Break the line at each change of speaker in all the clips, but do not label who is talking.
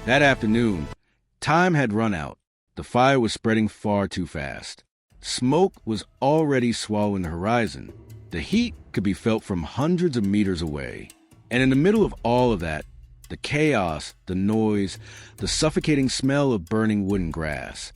That afternoon, time had run out. The fire was spreading far too fast. Smoke was already swallowing the horizon. The heat could be felt from hundreds of meters away. And in the middle of all of that, the chaos, the noise, the suffocating smell of burning wood and grass.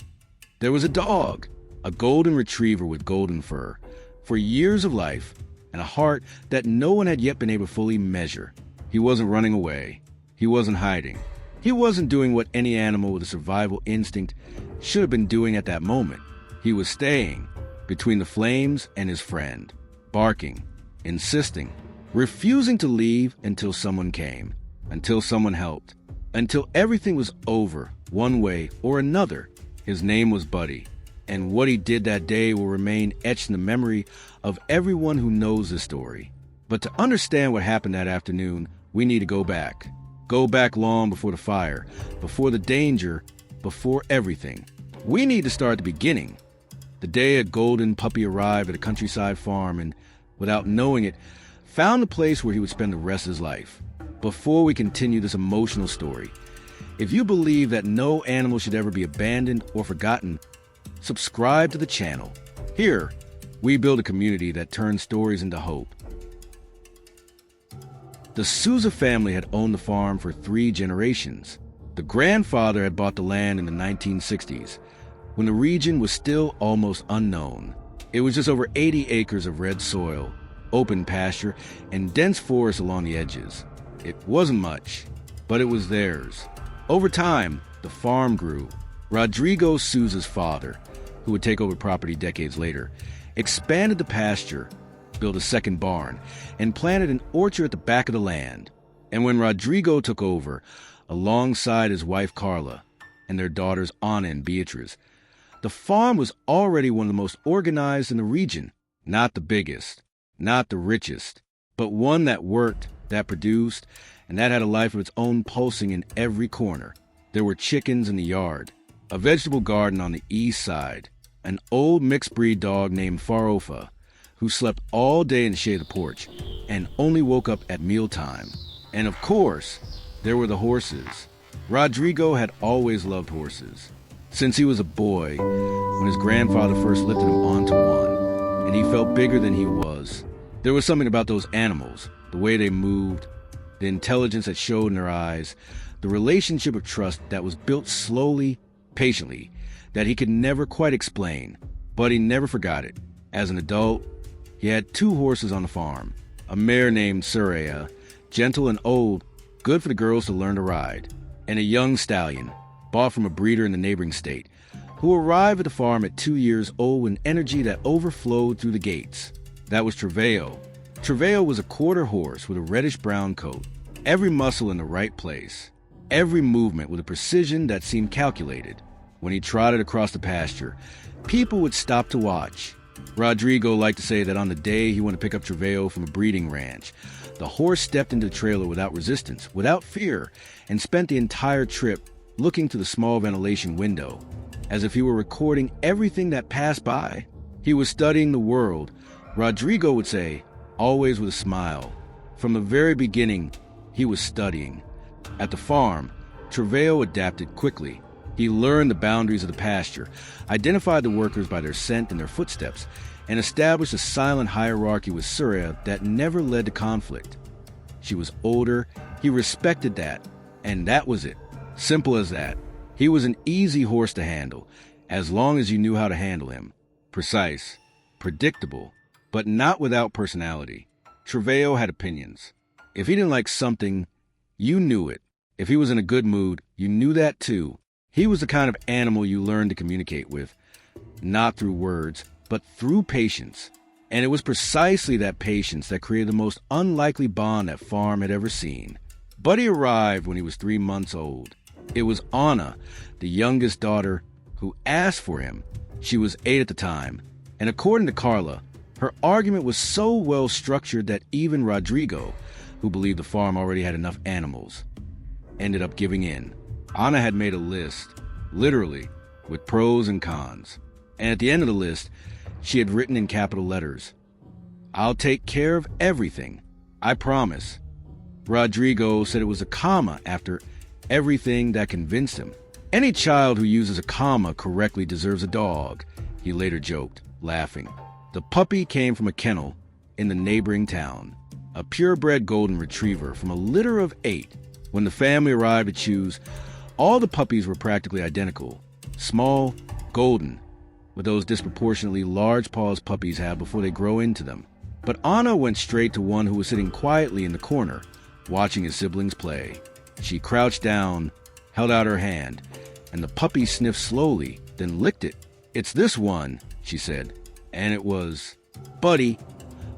There was a dog, a golden retriever with golden fur, for years of life, and a heart that no one had yet been able to fully measure. He wasn't running away. He wasn't hiding. He wasn't doing what any animal with a survival instinct should have been doing at that moment. He was staying between the flames and his friend, barking, insisting, refusing to leave until someone came, until someone helped, until everything was over, one way or another. His name was Buddy, and what he did that day will remain etched in the memory of everyone who knows the story. But to understand what happened that afternoon, we need to go back. Go back long before the fire, before the danger, before everything. We need to start at the beginning. The day a golden puppy arrived at a countryside farm and, without knowing it, found the place where he would spend the rest of his life. Before we continue this emotional story, if you believe that no animal should ever be abandoned or forgotten, subscribe to the channel. Here, we build a community that turns stories into hope. The Souza family had owned the farm for 3 generations. The grandfather had bought the land in the 1960s, when the region was still almost unknown. It was just over 80 acres of red soil, open pasture, and dense forest along the edges. It wasn't much, but it was theirs. Over time, the farm grew. Rodrigo Souza's father, who would take over property decades later, expanded the pasture, built a second barn, and planted an orchard at the back of the land. And when Rodrigo took over, alongside his wife Carla and their daughters Ana and Beatriz, the farm was already one of the most organized in the region. Not the biggest, not the richest, but one that worked, that produced, and that had a life of its own pulsing in every corner. There were chickens in the yard, a vegetable garden on the east side, an old mixed-breed dog named Farofa, who slept all day in the shade of the porch and only woke up at mealtime. And of course, there were the horses. Rodrigo had always loved horses. Since he was a boy, when his grandfather first lifted him onto one, and he felt bigger than he was. There was something about those animals, the way they moved, the intelligence that showed in their eyes, the relationship of trust that was built slowly, patiently, that he could never quite explain, but he never forgot it. As an adult, he had 2 horses on the farm, a mare named Soraya, gentle and old, good for the girls to learn to ride, and a young stallion, bought from a breeder in the neighboring state, who arrived at the farm at 2 years old with energy that overflowed through the gates. That was Treveo. Treveo was a quarter horse with a reddish-brown coat, every muscle in the right place, every movement with a precision that seemed calculated. When he trotted across the pasture, people would stop to watch. Rodrigo liked to say that on the day he went to pick up Treveo from a breeding ranch, the horse stepped into the trailer without resistance, without fear, and spent the entire trip looking to the small ventilation window, as if he were recording everything that passed by. He was studying the world, Rodrigo would say, always with a smile. From the very beginning, he was studying. At the farm, Treveo adapted quickly. He learned the boundaries of the pasture, identified the workers by their scent and their footsteps, and established a silent hierarchy with Surya that never led to conflict. She was older, he respected that, and that was it. Simple as that. He was an easy horse to handle, as long as you knew how to handle him. Precise, predictable, but not without personality. Treveo had opinions. If he didn't like something, you knew it. If he was in a good mood, you knew that too. He was the kind of animal you learned to communicate with, not through words, but through patience. And it was precisely that patience that created the most unlikely bond that farm had ever seen. Buddy arrived when he was 3 months old. It was Ana, the youngest daughter, who asked for him. She was 8 at the time, and according to Carla, her argument was so well structured that even Rodrigo, who believed the farm already had enough animals, ended up giving in. Ana had made a list, literally, with pros and cons. And at the end of the list, she had written in capital letters, "I'll take care of everything. I promise." Rodrigo said it was a comma after everything that convinced him. Any child who uses a comma correctly deserves a dog, he later joked, laughing. The puppy came from a kennel in the neighboring town, a purebred golden retriever from a litter of 8. When the family arrived to choose, all the puppies were practically identical, small, golden, with those disproportionately large paws puppies have before they grow into them. But Anna went straight to one who was sitting quietly in the corner, watching his siblings play. She crouched down, held out her hand, and the puppy sniffed slowly, then licked it. "It's this one," she said, and it was Buddy,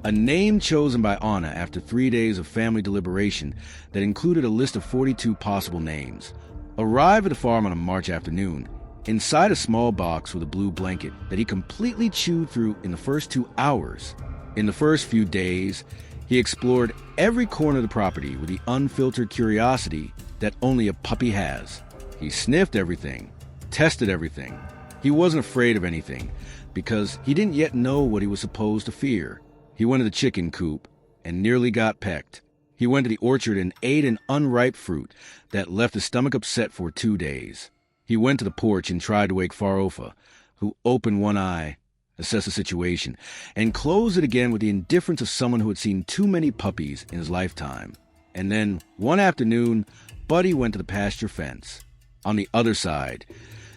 a name chosen by Anna after 3 days of family deliberation that included a list of 42 possible names. Arrived at the farm on a March afternoon, inside a small box with a blue blanket that he completely chewed through in the first 2 hours. In the first few days, he explored every corner of the property with the unfiltered curiosity that only a puppy has. He sniffed everything, tested everything. He wasn't afraid of anything because he didn't yet know what he was supposed to fear. He went to the chicken coop and nearly got pecked. He went to the orchard and ate an unripe fruit that left his stomach upset for 2 days. He went to the porch and tried to wake Farofa, who opened one eye, assessed the situation, and closed it again with the indifference of someone who had seen too many puppies in his lifetime. And then, one afternoon, Buddy went to the pasture fence. On the other side,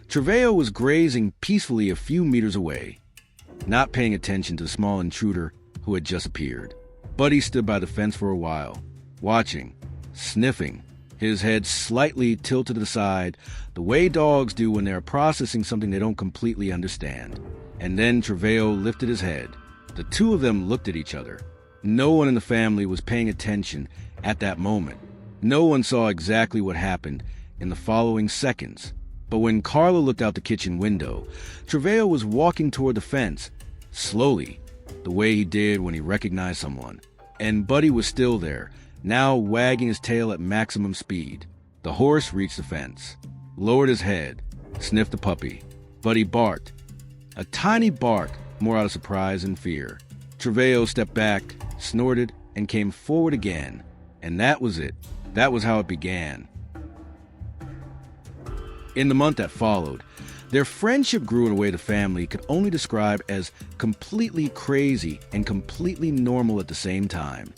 Treveo was grazing peacefully a few meters away, not paying attention to the small intruder who had just appeared. Buddy stood by the fence for a while, watching, sniffing, his head slightly tilted to the side, the way dogs do when they are processing something they don't completely understand. And then Treveo lifted his head. The two of them looked at each other. No one in the family was paying attention at that moment. No one saw exactly what happened in the following seconds. But when Carla looked out the kitchen window, Treveo was walking toward the fence, slowly, the way he did when he recognized someone. And Buddy was still there, now wagging his tail at maximum speed. The horse reached the fence, lowered his head, sniffed the puppy. Buddy barked, a tiny bark more out of surprise and fear. Treveo stepped back, snorted, and came forward again. And that was it. That was how it began. In the month that followed, their friendship grew in a way the family could only describe as completely crazy and completely normal at the same time.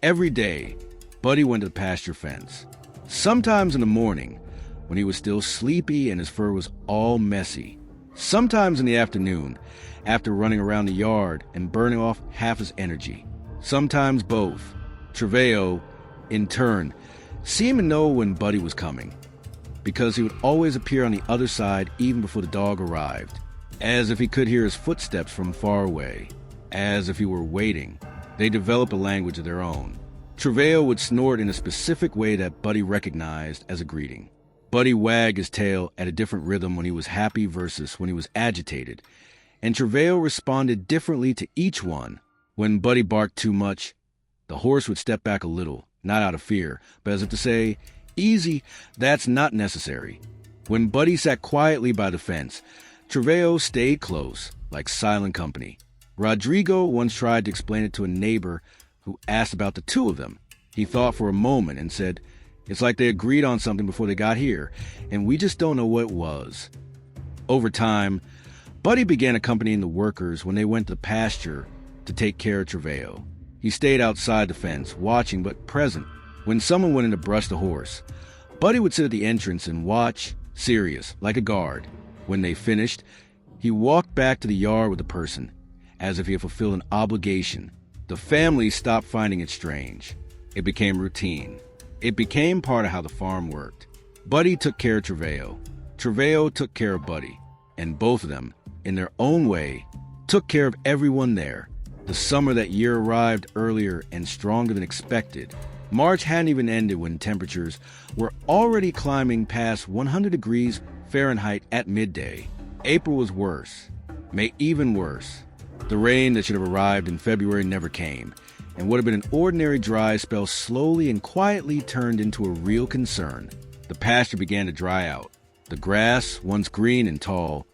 Every day, Buddy went to the pasture fence. Sometimes in the morning, when he was still sleepy and his fur was all messy. Sometimes in the afternoon, after running around the yard and burning off half his energy. Sometimes both. Treveo, in turn, seemed to know when Buddy was coming, because he would always appear on the other side even before the dog arrived, as if he could hear his footsteps from far away, as if he were waiting. They developed a language of their own. Treveo would snort in a specific way that Buddy recognized as a greeting. Buddy wagged his tail at a different rhythm when he was happy versus when he was agitated, and Treveo responded differently to each one. When Buddy barked too much, the horse would step back a little, not out of fear, but as if to say, "Easy, that's not necessary." When Buddy sat quietly by the fence, Treveo stayed close, like silent company. Rodrigo once tried to explain it to a neighbor who asked about the two of them. He thought for a moment and said, "It's like they agreed on something before they got here, and we just don't know what it was." Over time, Buddy began accompanying the workers when they went to the pasture to take care of Treveo. He stayed outside the fence, watching but present. When someone went in to brush the horse, Buddy would sit at the entrance and watch, serious, like a guard. When they finished, he walked back to the yard with the person, as if he had fulfilled an obligation. The family stopped finding it strange. It became routine. It became part of how the farm worked. Buddy took care of Treveo. Treveo took care of Buddy. And both of them, in their own way, took care of everyone there. The summer that year arrived earlier and stronger than expected. March hadn't even ended when temperatures were already climbing past 100 degrees Fahrenheit at midday. April was worse. May even worse. The rain that should have arrived in February never came, and what had been an ordinary dry spell slowly and quietly turned into a real concern. The pasture began to dry out. The grass, once green and tall,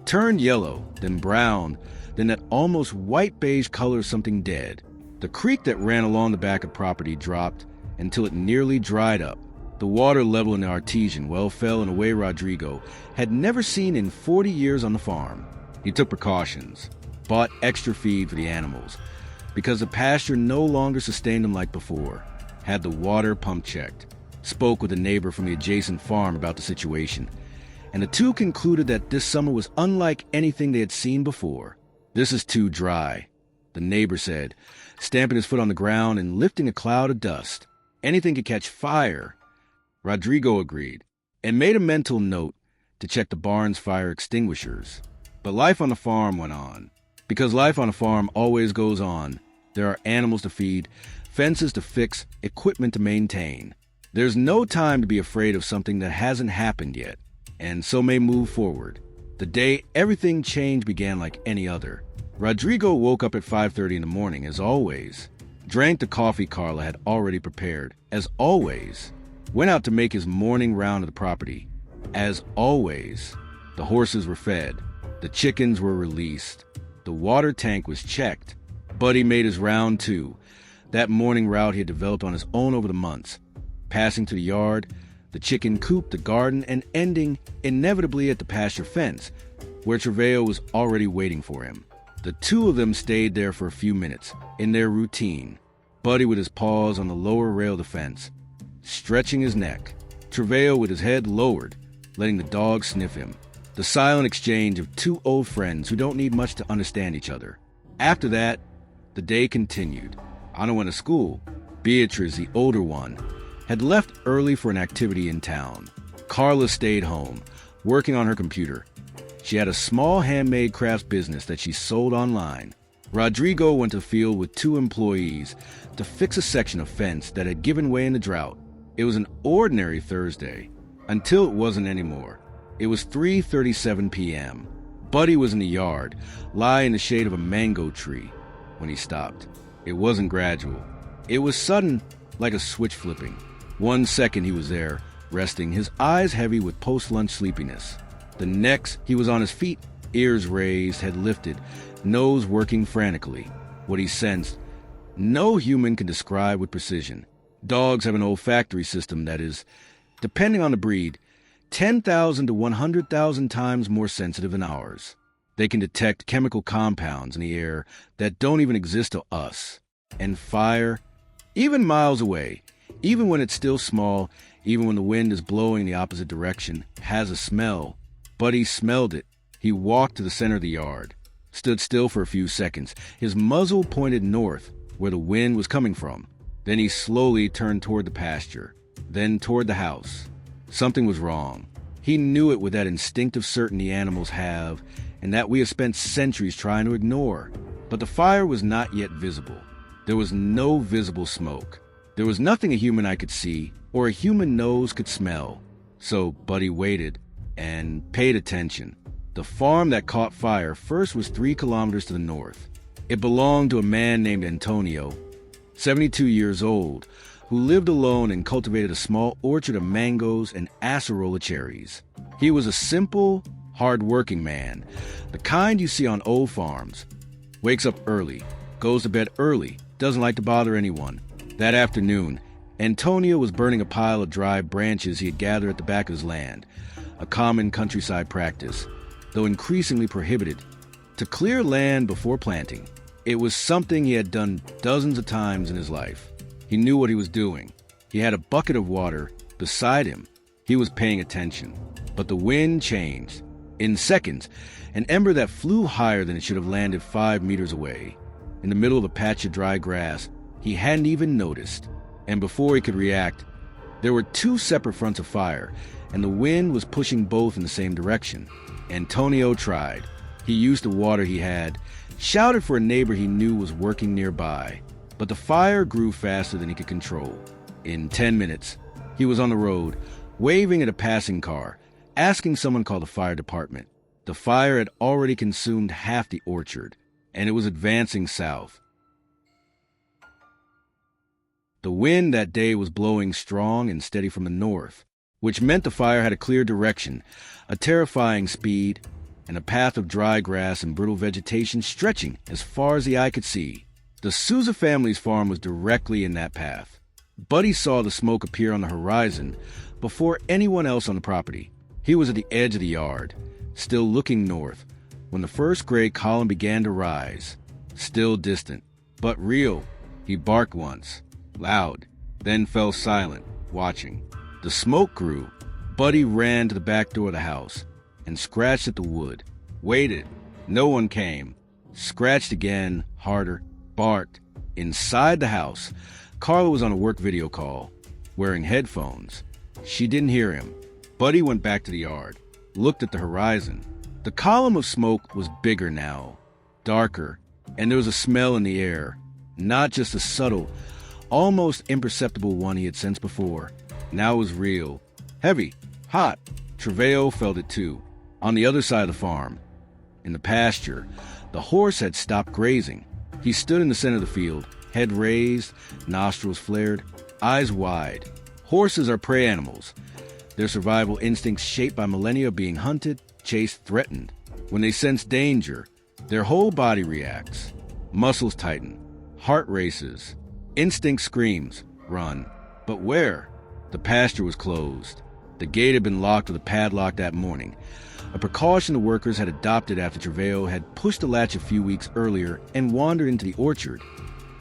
turned yellow, then brown, then that almost white beige color of something dead. The creek that ran along the back of property dropped until it nearly dried up. The water level in the artesian well fell in a way Rodrigo had never seen in 40 years on the farm. He took precautions, bought extra feed for the animals, because the pasture no longer sustained them like before, had the water pump checked, spoke with a neighbor from the adjacent farm about the situation, and the two concluded that this summer was unlike anything they had seen before. "This is too dry," the neighbor said, stamping his foot on the ground and lifting a cloud of dust. "Anything could catch fire." Rodrigo agreed, and made a mental note to check the barn's fire extinguishers. But life on the farm went on. Because life on a farm always goes on, there are animals to feed, fences to fix, equipment to maintain. There's no time to be afraid of something that hasn't happened yet, and so may move forward. The day everything changed began like any other. Rodrigo woke up at 5:30 in the morning, as always, drank the coffee Carla had already prepared, as always, went out to make his morning round of the property, as always. The horses were fed, the chickens were released, the water tank was checked. Buddy made his round too, that morning route he had developed on his own over the months, passing to the yard, the chicken coop, the garden, and ending inevitably at the pasture fence, where Trevello was already waiting for him. The two of them stayed there for a few minutes, in their routine, Buddy with his paws on the lower rail of the fence, stretching his neck, Trevello with his head lowered, letting the dog sniff him. The silent exchange of two old friends who don't need much to understand each other. After that, the day continued. Anna went to school. Beatrice, the older one, had left early for an activity in town. Carla stayed home, working on her computer. She had a small handmade crafts business that she sold online. Rodrigo went to the field with 2 employees to fix a section of fence that had given way in the drought. It was an ordinary Thursday, until it wasn't anymore. It was 3:37 p.m. Buddy was in the yard, lying in the shade of a mango tree, when he stopped. It wasn't gradual. It was sudden, like a switch flipping. 1 second he was there, resting, his eyes heavy with post-lunch sleepiness. The next, he was on his feet, ears raised, head lifted, nose working frantically. What he sensed, no human can describe with precision. Dogs have an olfactory system that is, depending on the breed, 10,000 to 100,000 times more sensitive than ours. They can detect chemical compounds in the air that don't even exist to us. And fire, even miles away, even when it's still small, even when the wind is blowing the opposite direction, has a smell. Buddy smelled it. He walked to the center of the yard, stood still for a few seconds, his muzzle pointed north, where the wind was coming from. Then he slowly turned toward the pasture, then toward the house. Something was wrong. He knew it with that instinctive certainty animals have, and that we have spent centuries trying to ignore. But the fire was not yet visible. There was no visible smoke. There was nothing a human eye could see, or a human nose could smell. So Buddy waited and paid attention. The farm that caught fire first was 3 kilometers to the north. It belonged to a man named Antonio, 72 years old, who lived alone and cultivated a small orchard of mangoes and acerola cherries. He was a simple, hard-working man, the kind you see on old farms. Wakes up early, goes to bed early, doesn't like to bother anyone. That afternoon, Antonio was burning a pile of dry branches he had gathered at the back of his land, a common countryside practice, though increasingly prohibited, to clear land before planting. It was something he had done dozens of times in his life. He knew what he was doing. He had a bucket of water beside him. He was paying attention. But the wind changed. In seconds, an ember that flew higher than it should have landed 5 meters away, in the middle of a patch of dry grass he hadn't even noticed. And before he could react, there were 2 separate fronts of fire, and the wind was pushing both in the same direction. Antonio tried. He used the water he had, shouted for a neighbor he knew was working nearby. But the fire grew faster than he could control. In 10 minutes, he was on the road, waving at a passing car, asking someone to call the fire department. The fire had already consumed half the orchard, and it was advancing south. The wind that day was blowing strong and steady from the north, which meant the fire had a clear direction, a terrifying speed, and a path of dry grass and brittle vegetation stretching as far as the eye could see. The Souza family's farm was directly in that path. Buddy saw the smoke appear on the horizon before anyone else on the property. He was at the edge of the yard, still looking north, when the first gray column began to rise. Still distant, but real. He barked once, loud, then fell silent, watching. The smoke grew. Buddy ran to the back door of the house and scratched at the wood. Waited. No one came. Scratched again, harder, barked. Inside the house, Carla was on a work video call, wearing headphones. She didn't hear him. Buddy went back to the yard, looked at the horizon. The column of smoke was bigger now, darker, and there was a smell in the air, not just a subtle, almost imperceptible one he had sensed before. Now it was real, heavy, hot. Trevelyan felt it too. On the other side of the farm, in the pasture, the horse had stopped grazing. He stood in the center of the field, head raised, nostrils flared, eyes wide. Horses are prey animals, their survival instincts shaped by millennia of being hunted, chased, threatened. When they sense danger, their whole body reacts. Muscles tighten, heart races, instinct screams, run. But where? The pasture was closed. The gate had been locked with a padlock that morning, a precaution the workers had adopted after Trevelyan had pushed the latch a few weeks earlier and wandered into the orchard,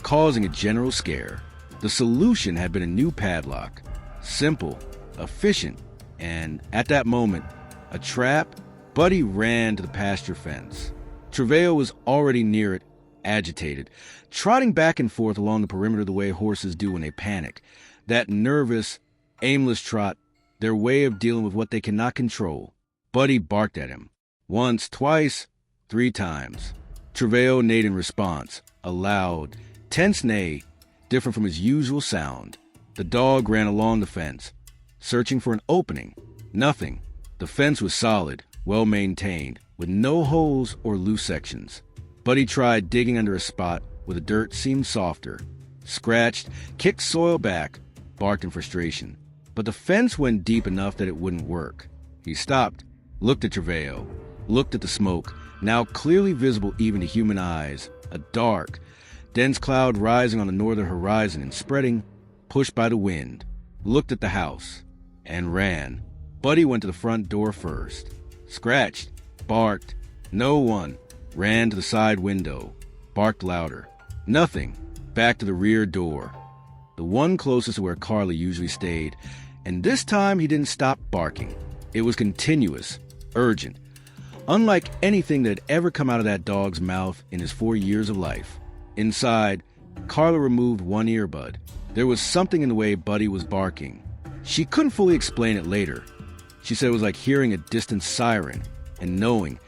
causing a general scare. The solution had been a new padlock, simple, efficient, and at that moment, a trap. Buddy ran to the pasture fence. Trevelyan was already near it, agitated, trotting back and forth along the perimeter the way horses do when they panic. That nervous, aimless trot, their way of dealing with what they cannot control. Buddy barked at him. Once, twice, 3 times. Trevelyan neighed in response, a loud, tense neigh, different from his usual sound. The dog ran along the fence, searching for an opening. Nothing. The fence was solid, well-maintained, with no holes or loose sections. Buddy tried digging under a spot where the dirt seemed softer, scratched, kicked soil back, barked in frustration. But the fence went deep enough that it wouldn't work. He stopped, looked at Trevelyan, looked at the smoke, now clearly visible even to human eyes, a dark, dense cloud rising on the northern horizon and spreading, pushed by the wind. Looked at the house, and ran. Buddy went to the front door first. Scratched, barked, no one. Ran to the side window, barked louder. Nothing. Back to the rear door, the one closest to where Carla usually stayed, and this time he didn't stop barking. It was continuous, urgent, unlike anything that had ever come out of that dog's mouth in his 4 years of life. Inside, Carla removed one earbud. There was something in the way Buddy was barking. She couldn't fully explain it later. She said it was like hearing a distant siren and knowing,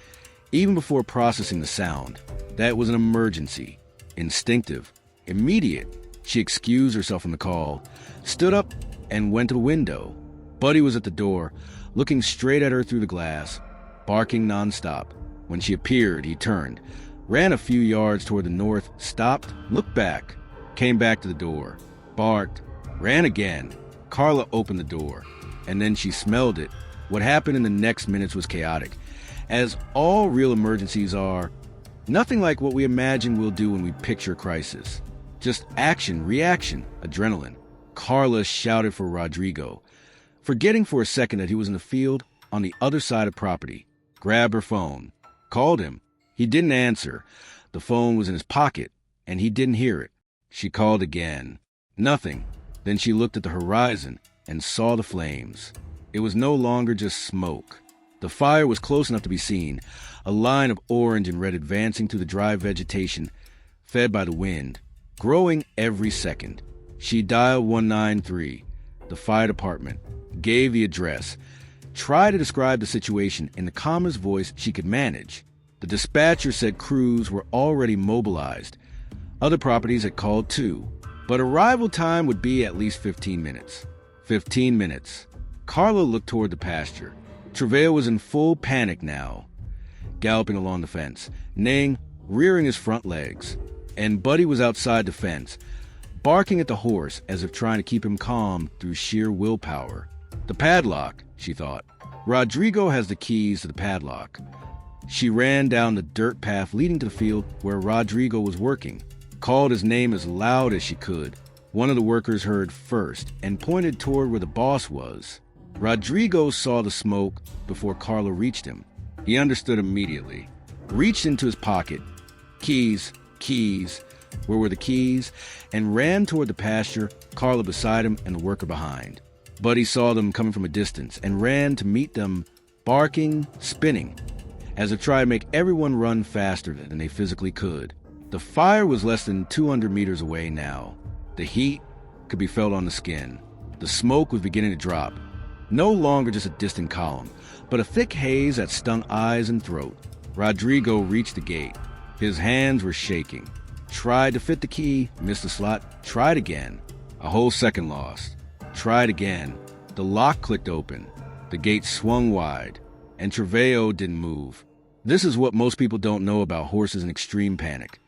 even before processing the sound, that it was an emergency, instinctive, immediate. She excused herself from the call, stood up, and went to the window. Buddy was at the door, looking straight at her through the glass, barking nonstop. When she appeared, he turned, ran a few yards toward the north, stopped, looked back, came back to the door, barked, ran again. Carla opened the door, and then she smelled it. What happened in the next minutes was chaotic, as all real emergencies are. Nothing like what we imagine we'll do when we picture a crisis. Just action, reaction, adrenaline. Carla shouted for Rodrigo, forgetting for a second that he was in the field on the other side of property. Grabbed her phone, called him. He didn't answer. The phone was in his pocket, and he didn't hear it. She called again. Nothing. Then she looked at the horizon and saw the flames. It was no longer just smoke. The fire was close enough to be seen, a line of orange and red advancing through the dry vegetation, fed by the wind, growing every second. She dialed 193, the fire department, gave the address, tried to describe the situation in the calmest voice she could manage. The dispatcher said crews were already mobilized. Other properties had called too, but arrival time would be at least 15 minutes. 15 minutes. Carla looked toward the pasture. Trevelyan was in full panic now, galloping along the fence, neighing, rearing his front legs. And Buddy was outside the fence, barking at the horse as if trying to keep him calm through sheer willpower. The padlock, she thought. Rodrigo has the keys to the padlock. She ran down the dirt path leading to the field where Rodrigo was working, called his name as loud as she could. One of the workers heard first and pointed toward where the boss was. Rodrigo saw the smoke before Carla reached him. He understood immediately. Reached into his pocket. Keys. Where were the keys? And ran toward the pasture, Carla beside him and the worker behind. Buddy saw them coming from a distance and ran to meet them, barking, spinning, as if trying to make everyone run faster than they physically could. The fire was less than 200 meters away now. The heat could be felt on the skin. The smoke was beginning to drop. No longer just a distant column, but a thick haze that stung eyes and throat. Rodrigo reached the gate. His hands were shaking. Tried to fit the key, missed the slot, tried again. A whole second lost. Tried again. The lock clicked open. The gate swung wide, and Treveo didn't move. This is what most people don't know about horses in extreme panic.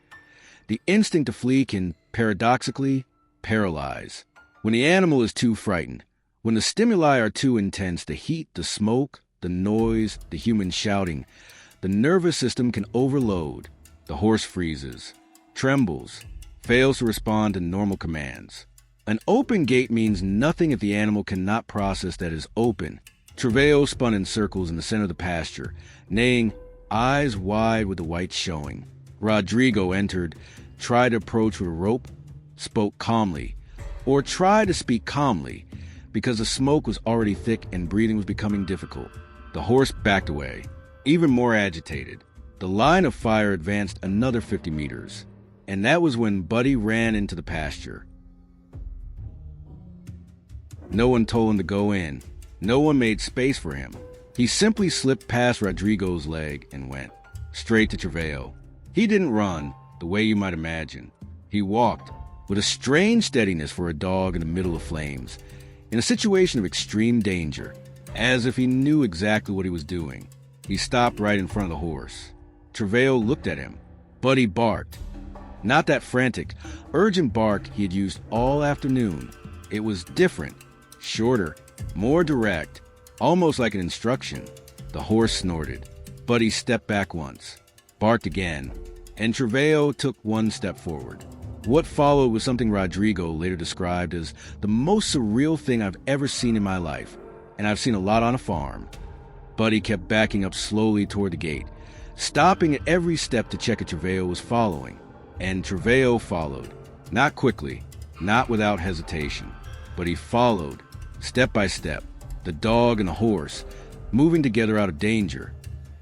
The instinct to flee can, paradoxically, paralyze. When the animal is too frightened, when the stimuli are too intense, the heat, the smoke, the noise, the human shouting, the nervous system can overload. The horse freezes, trembles, fails to respond to normal commands. An open gate means nothing if the animal cannot process that is open. Treveo spun in circles in the center of the pasture, neighing, eyes wide with the whites showing. Rodrigo entered, tried to approach with a rope, spoke calmly, or tried to speak calmly, because the smoke was already thick and breathing was becoming difficult. The horse backed away, even more agitated. The line of fire advanced another 50 meters, and that was when Buddy ran into the pasture. No one told him to go in. No one made space for him. He simply slipped past Rodrigo's leg and went straight to Treveo. He didn't run the way you might imagine. He walked with a strange steadiness for a dog in the middle of flames, in a situation of extreme danger, as if he knew exactly what he was doing. He stopped right in front of the horse. Treveo looked at him. Buddy barked. Not that frantic, urgent bark he had used all afternoon. It was different, shorter, more direct, almost like an instruction. The horse snorted. Buddy stepped back once, barked again, and Treveo took one step forward. What followed was something Rodrigo later described as the most surreal thing I've ever seen in my life, and I've seen a lot on a farm. Buddy kept backing up slowly toward the gate, stopping at every step to check if Treveo was following. And Treveo followed. Not quickly, not without hesitation, but he followed, step by step, the dog and the horse, moving together out of danger,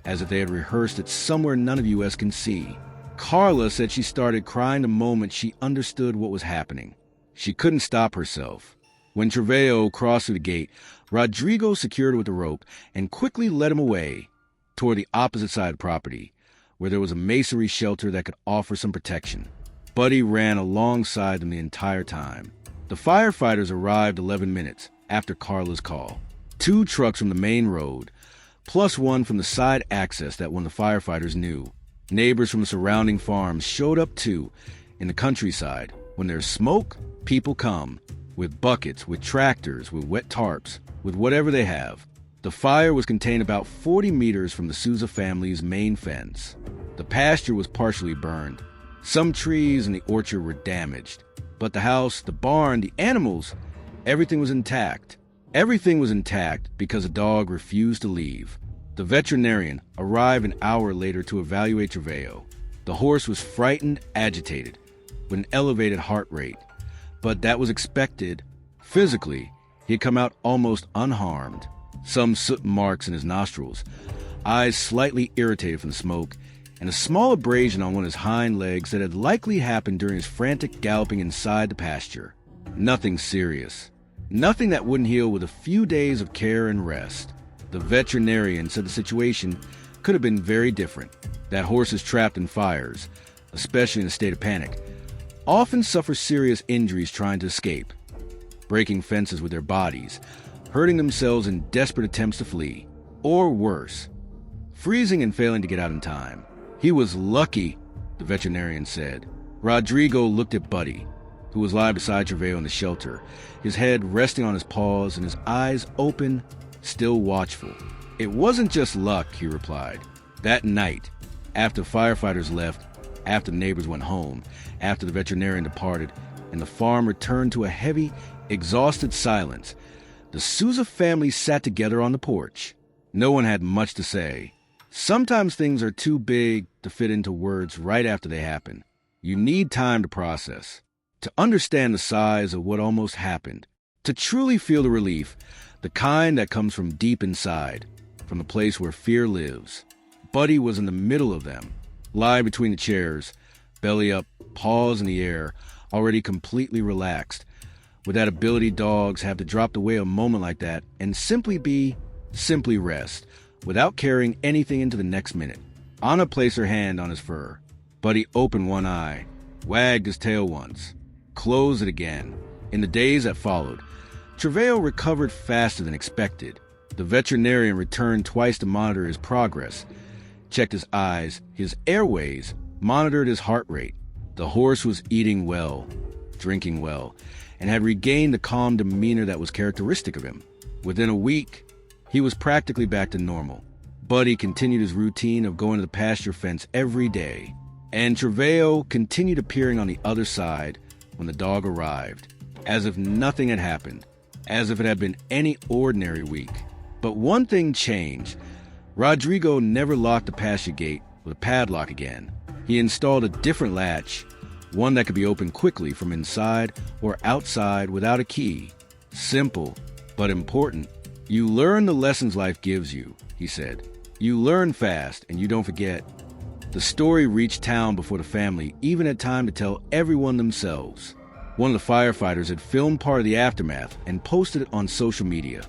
as if they had rehearsed it somewhere none of us can see. Carla said she started crying the moment she understood what was happening. She couldn't stop herself. When Treveo crossed through the gate, Rodrigo secured her with a rope and quickly led him away toward the opposite side of the property, where there was a masonry shelter that could offer some protection. Buddy ran alongside them the entire time. The firefighters arrived 11 minutes after Carla's call. 2 trucks from the main road, plus one from the side access that one of the firefighters knew. Neighbors from the surrounding farms showed up too. In the countryside, when there's smoke, people come, with buckets, with tractors, with wet tarps, with whatever they have. The fire was contained about 40 meters from the Souza family's main fence. The pasture was partially burned. Some trees in the orchard were damaged, but the house, the barn, the animals, everything was intact. Everything was intact because the dog refused to leave. The veterinarian arrived an hour later to evaluate Treveo. The horse was frightened, agitated, with an elevated heart rate. But that was expected. Physically, he had come out almost unharmed. Some soot marks in his nostrils, eyes slightly irritated from the smoke, and a small abrasion on one of his hind legs that had likely happened during his frantic galloping inside the pasture. Nothing serious. Nothing that wouldn't heal with a few days of care and rest. The veterinarian said the situation could have been very different. That horses trapped in fires, especially in a state of panic, often suffer serious injuries trying to escape, breaking fences with their bodies, hurting themselves in desperate attempts to flee, or worse, freezing and failing to get out in time. He was lucky, the veterinarian said. Rodrigo looked at Buddy, who was lying beside Treveo in the shelter, his head resting on his paws and his eyes open, still watchful. It wasn't just luck, he replied. That night, after firefighters left, after the neighbors went home, after the veterinarian departed, and the farm returned to a heavy, exhausted silence. The Souza family sat together on the porch. No one had much to say. Sometimes things are too big to fit into words right after they happen. You need time to process, to understand the size of what almost happened, to truly feel the relief, the kind that comes from deep inside, from the place where fear lives. Buddy was in the middle of them, lying between the chairs, belly up, paws in the air, already completely relaxed. With that ability dogs have to drop away a moment like that and simply rest, without carrying anything into the next minute. Anna placed her hand on his fur. Buddy opened one eye, wagged his tail once, closed it again. In the days that followed, Treveo recovered faster than expected. The veterinarian returned twice to monitor his progress, checked his eyes, his airways, monitored his heart rate. The horse was eating well, drinking well, and had regained the calm demeanor that was characteristic of him. Within a week, he was practically back to normal. Buddy continued his routine of going to the pasture fence every day, and Treveo continued appearing on the other side when the dog arrived, as if nothing had happened, as if it had been any ordinary week. But one thing changed. Rodrigo never locked the pasture gate with a padlock again. He installed a different latch, one that could be opened quickly from inside or outside without a key. Simple, but important. You learn the lessons life gives you, he said. You learn fast, and you don't forget. The story reached town before the family even had time to tell everyone themselves. One of the firefighters had filmed part of the aftermath and posted it on social media.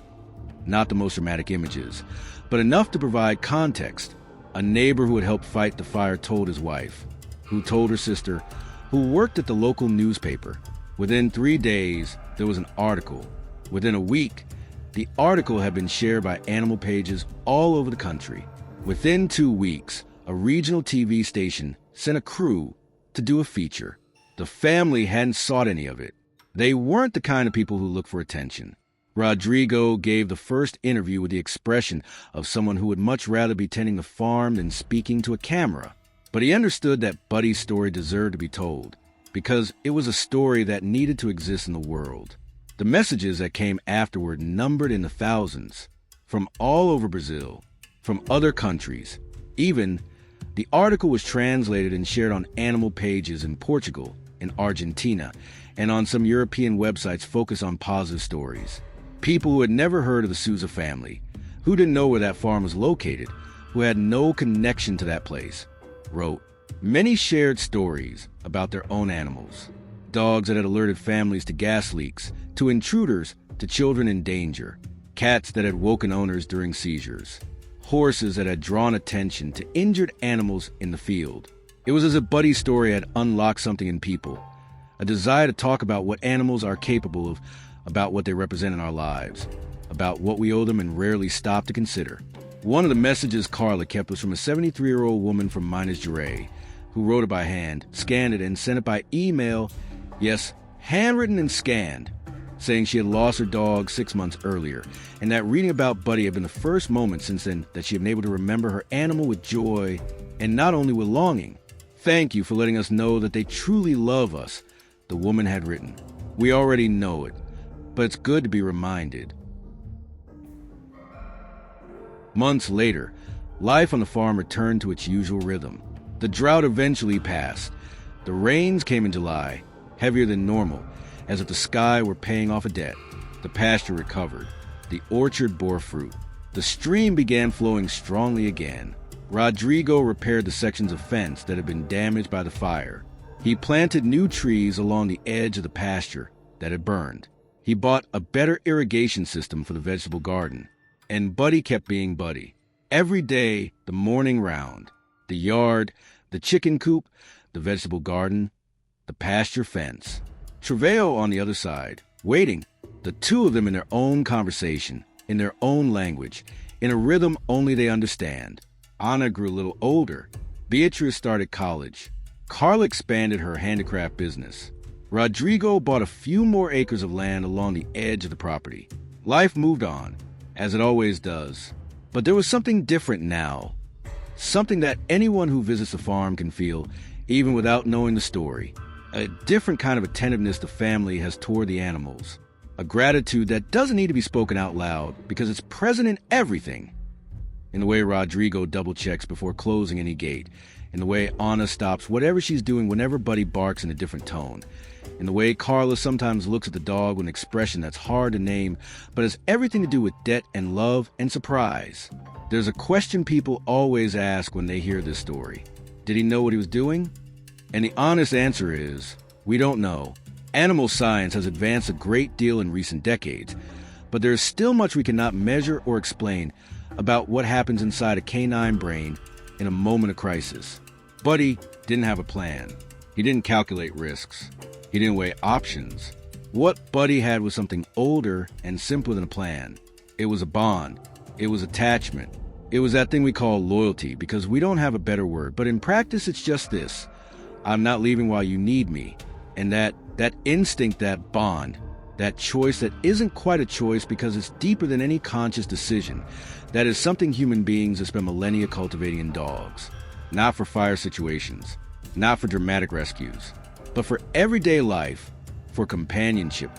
Not the most dramatic images, but enough to provide context. A neighbor who had helped fight the fire told his wife, who told her sister, who worked at the local newspaper. Within 3 days, there was an article. Within a week, the article had been shared by animal pages all over the country. Within 2 weeks, a regional TV station sent a crew to do a feature. The family hadn't sought any of it. They weren't the kind of people who look for attention. Rodrigo gave the first interview with the expression of someone who would much rather be tending the farm than speaking to a camera. But he understood that Buddy's story deserved to be told, because it was a story that needed to exist in the world. The messages that came afterward numbered in the thousands, from all over Brazil, from other countries. Even, the article was translated and shared on animal pages in Portugal, in Argentina, and on some European websites focused on positive stories. People who had never heard of the Souza family, who didn't know where that farm was located, who had no connection to that place, wrote. Many shared stories about their own animals. Dogs that had alerted families to gas leaks, to intruders, to children in danger. Cats that had woken owners during seizures. Horses that had drawn attention to injured animals in the field. It was as if Buddy's story had unlocked something in people, a desire to talk about what animals are capable of, about what they represent in our lives, about what we owe them and rarely stop to consider. One of the messages Carla kept was from a 73-year-old woman from Minas Gerais, who wrote it by hand, scanned it, and sent it by email, yes, handwritten and scanned, saying she had lost her dog 6 months earlier, and that reading about Buddy had been the first moment since then that she had been able to remember her animal with joy and not only with longing. Thank you for letting us know that they truly love us, the woman had written. We already know it, but it's good to be reminded. Months later, life on the farm returned to its usual rhythm. The drought eventually passed. The rains came in July, heavier than normal, as if the sky were paying off a debt. The pasture recovered. The orchard bore fruit. The stream began flowing strongly again. Rodrigo repaired the sections of fence that had been damaged by the fire. He planted new trees along the edge of the pasture that had burned. He bought a better irrigation system for the vegetable garden. And Buddy kept being Buddy. Every day, the morning round, the yard, the chicken coop, the vegetable garden, the pasture fence. Treveo on the other side, waiting, the two of them in their own conversation, in their own language, in a rhythm only they understand. Anna grew a little older. Beatriz started college. Carla expanded her handicraft business. Rodrigo bought a few more acres of land along the edge of the property. Life moved on, as it always does. But there was something different now. Something that anyone who visits the farm can feel, even without knowing the story. a different kind of attentiveness the family has toward the animals, a gratitude that doesn't need to be spoken out loud because it's present in everything. In the way Rodrigo double-checks before closing any gate, in the way Anna stops whatever she's doing whenever Buddy barks in a different tone, in the way Carla sometimes looks at the dog with an expression that's hard to name but has everything to do with debt and love and surprise. There's a question people always ask when they hear this story. Did he know what he was doing? And the honest answer is, we don't know. Animal science has advanced a great deal in recent decades, but there is still much we cannot measure or explain about what happens inside a canine brain in a moment of crisis. Buddy didn't have a plan. He didn't calculate risks. He didn't weigh options. What Buddy had was something older and simpler than a plan. It was a bond. It was attachment. It was that thing we call loyalty, because we don't have a better word. But in practice, it's just this. I'm not leaving while you need me. And that instinct, that bond, that choice that isn't quite a choice because it's deeper than any conscious decision, that is something human beings have spent millennia cultivating in dogs. Not for fire situations, not for dramatic rescues, but for everyday life, for companionship,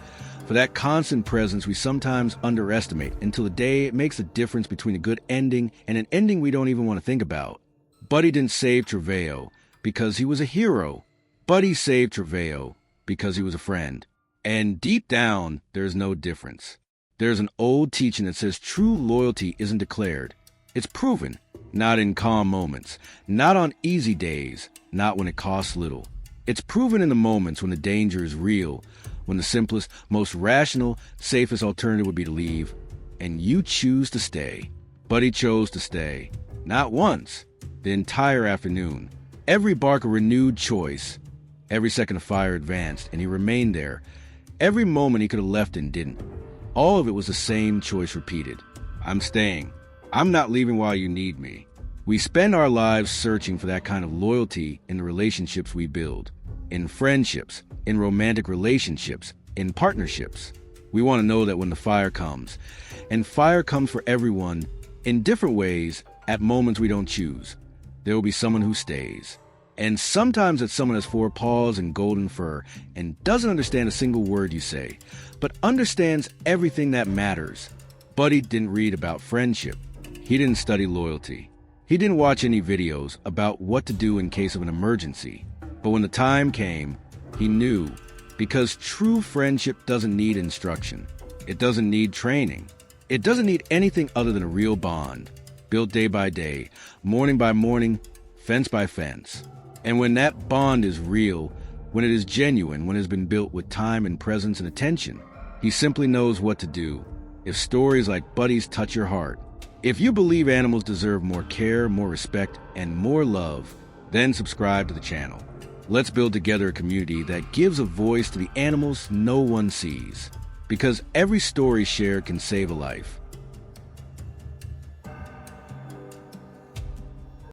for that constant presence we sometimes underestimate until the day it makes a difference between a good ending and an ending we don't even want to think about. Buddy didn't save Trevejo because he was a hero. Buddy saved Trevejo because he was a friend. And deep down, there's no difference. There's an old teaching that says true loyalty isn't declared. It's proven, not in calm moments, not on easy days, not when it costs little. It's proven in the moments when the danger is real, when the simplest, most rational, safest alternative would be to leave, and you choose to stay. Buddy chose to stay. Not once, the entire afternoon. Every bark a renewed choice. Every second of fire advanced, and he remained there. Every moment he could have left and didn't. All of it was the same choice repeated. I'm staying. I'm not leaving while you need me. We spend our lives searching for that kind of loyalty in the relationships we build. In friendships, in romantic relationships, in partnerships. We want to know that when the fire comes, and fire comes for everyone in different ways at moments we don't choose, there will be someone who stays. And sometimes it's someone has 4 paws and golden fur and doesn't understand a single word you say, but understands everything that matters. Buddy didn't read about friendship. He didn't study loyalty. He didn't watch any videos about what to do in case of an emergency. But when the time came, he knew, because true friendship doesn't need instruction. It doesn't need training. It doesn't need anything other than a real bond, built day by day, morning by morning, fence by fence. And when that bond is real, when it is genuine, when it has been built with time and presence and attention, he simply knows what to do. If stories like Buddy's touch your heart, if you believe animals deserve more care, more respect, and more love, then subscribe to the channel. Let's build together a community that gives a voice to the animals no one sees. Because every story shared can save a life.